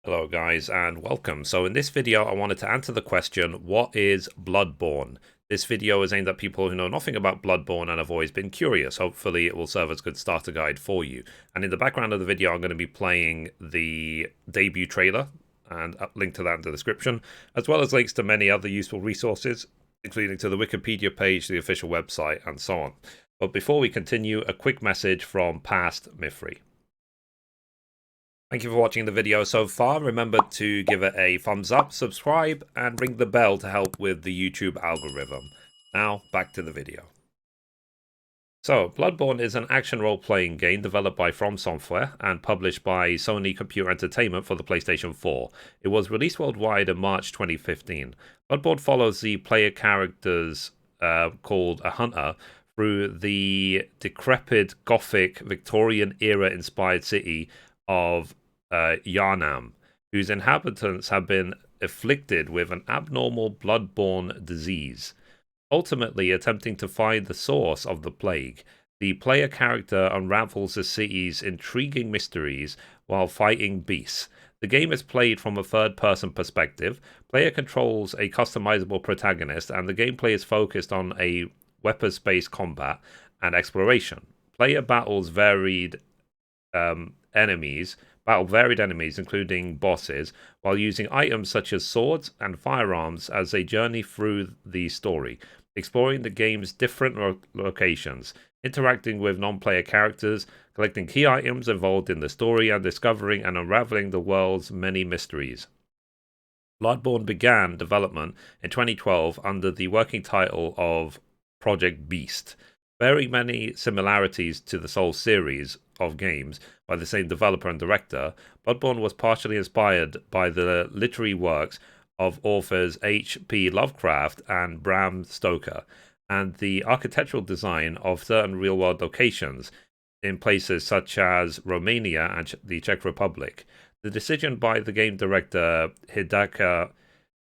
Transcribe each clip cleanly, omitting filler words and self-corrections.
Hello guys and welcome. So in this video I wanted to answer the question, what is Bloodborne? This video is aimed at people who know nothing about Bloodborne and have always been curious. Hopefully it will serve as a good starter guide for you. And in the background of the video I'm going to be playing the debut trailer and a link to that in the description, as well as links to many other useful resources, including to the Wikipedia page, the official website and so on. But before we continue, a quick message from past Mithrie. Thank you for watching the video so far. Remember to give it a thumbs up, subscribe, and ring the bell to help with the YouTube algorithm. Now, back to the video. So, Bloodborne is an action role-playing game developed by FromSoftware and published by Sony Computer Entertainment for the PlayStation 4. It was released worldwide in March 2015. Bloodborne follows the player characters called a hunter through the decrepit, gothic, Victorian-era inspired city of Yarnam, whose inhabitants have been afflicted with an abnormal blood-borne disease. Ultimately attempting to find the source of the plague, the player character unravels the city's intriguing mysteries while fighting beasts. The game is played from a third-person perspective. Player controls a customizable protagonist, and the gameplay is focused on a weapons-based combat and exploration. Player battles varied enemies, including bosses, while using items such as swords and firearms as they journey through the story, exploring the game's different locations, interacting with non-player characters, collecting key items involved in the story, and discovering and unraveling the world's many mysteries. Bloodborne began development in 2012 under the working title of Project Beast. Very many similarities to the Souls series of games by the same developer and director, Bloodborne was partially inspired by the literary works of authors H.P. Lovecraft and Bram Stoker, and the architectural design of certain real-world locations in places such as Romania and the Czech Republic. The decision by the game director Hidetaka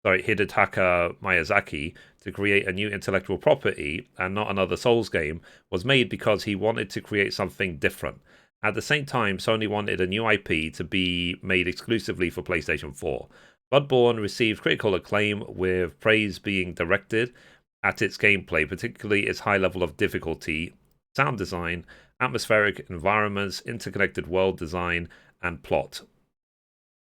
Miyazaki to create a new intellectual property and not another Souls game was made because he wanted to create something different. At the same time, Sony wanted a new IP to be made exclusively for PlayStation 4. Bloodborne received critical acclaim, with praise being directed at its gameplay, particularly its high level of difficulty, sound design, atmospheric environments, interconnected world design, and plot.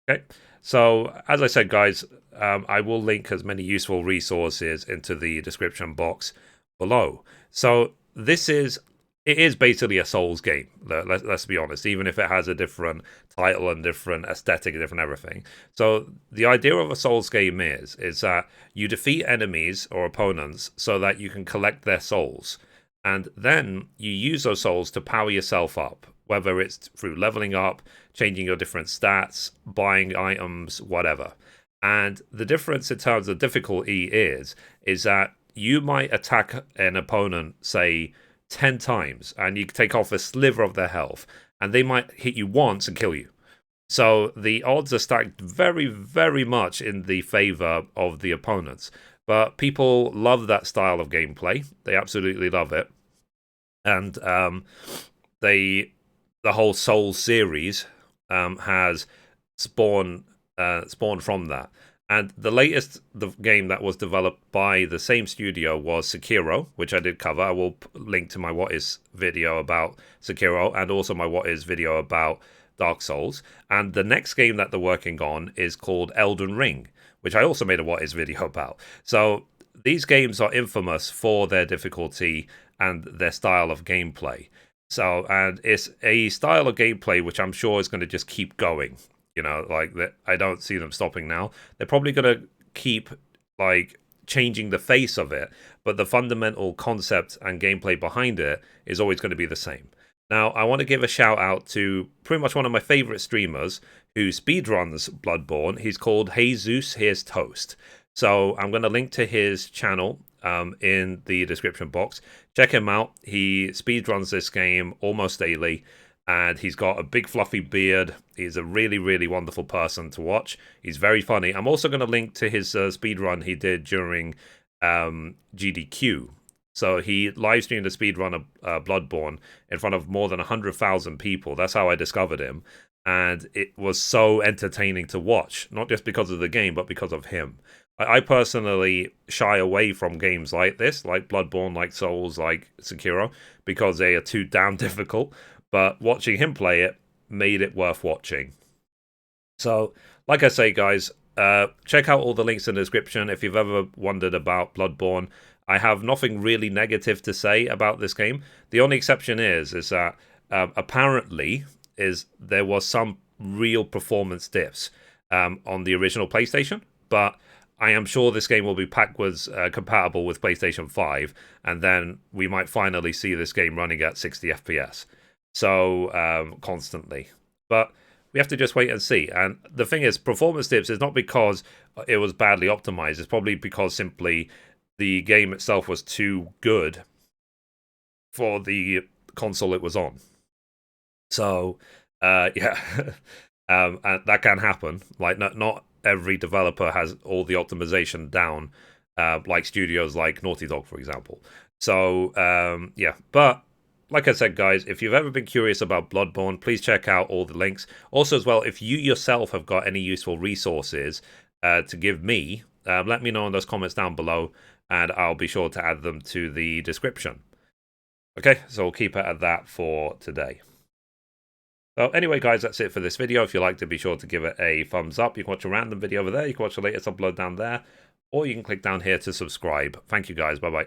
Okay, so as I said, guys, I will link as many useful resources into the description box below. So it is basically a Souls game. Let's be honest, even if it has a different title and different aesthetic and different everything. So the idea of a Souls game is that you defeat enemies or opponents so that you can collect their souls, and then you use those souls to power yourself up, whether it's through leveling up, changing your different stats, buying items, whatever. And the difference in terms of difficulty is that you might attack an opponent, say, 10 times, and you take off a sliver of their health, and they might hit you once and kill you. So the odds are stacked very, very much in the favor of the opponents. But people love that style of gameplay. They absolutely love it. And the whole Souls series has spawned from that. And the latest game that was developed by the same studio was Sekiro, which I did cover. I will link to my What Is video about Sekiro and also my What Is video about Dark Souls. And the next game that they're working on is called Elden Ring, which I also made a What Is video about. So these games are infamous for their difficulty and their style of gameplay. So, and it's a style of gameplay which I'm sure is going to just keep going. You know, like, I don't see them stopping now. They're probably going to keep, like, changing the face of it, but the fundamental concept and gameplay behind it is always going to be the same. Now, I want to give a shout out to pretty much one of my favorite streamers who speedruns Bloodborne. He's called Jesus Here's Toast. So I'm going to link to his channel in the description box. Check him out. He speedruns this game almost daily, and he's got a big fluffy beard. He's a really, really wonderful person to watch. He's very funny. I'm also going to link to his speedrun he did during GDQ. So he live streamed a speedrun of Bloodborne in front of more than 100,000 people. That's how I discovered him. and it was so entertaining to watch, not just because of the game, but because of him. I personally shy away from games like this, like Bloodborne, like Souls, like Sekiro, because they are too damn difficult. But watching him play it made it worth watching. So, like I say, guys, check out all the links in the description if you've ever wondered about Bloodborne. I have nothing really negative to say about this game. The only exception is that apparently there was some real performance dips on the original PlayStation, but I am sure this game will be backwards compatible with PlayStation 5, and then we might finally see this game running at 60 FPS. So, constantly. But we have to just wait and see. And the thing is, performance dips is not because it was badly optimized. It's probably because simply the game itself was too good for the console it was on. So, yeah, and that can happen. Like, not every developer has all the optimization down, like studios like Naughty Dog, for example. So, yeah, but like I said, guys, if you've ever been curious about Bloodborne, please check out all the links. Also, as well, if you yourself have got any useful resources to give me, let me know in those comments down below, and I'll be sure to add them to the description. Okay, so we'll keep it at that for today. So anyway, guys, that's it for this video. If you liked it, be sure to give it a thumbs up. You can watch a random video over there. You can watch the latest upload down there. Or you can click down here to subscribe. Thank you, guys. Bye-bye.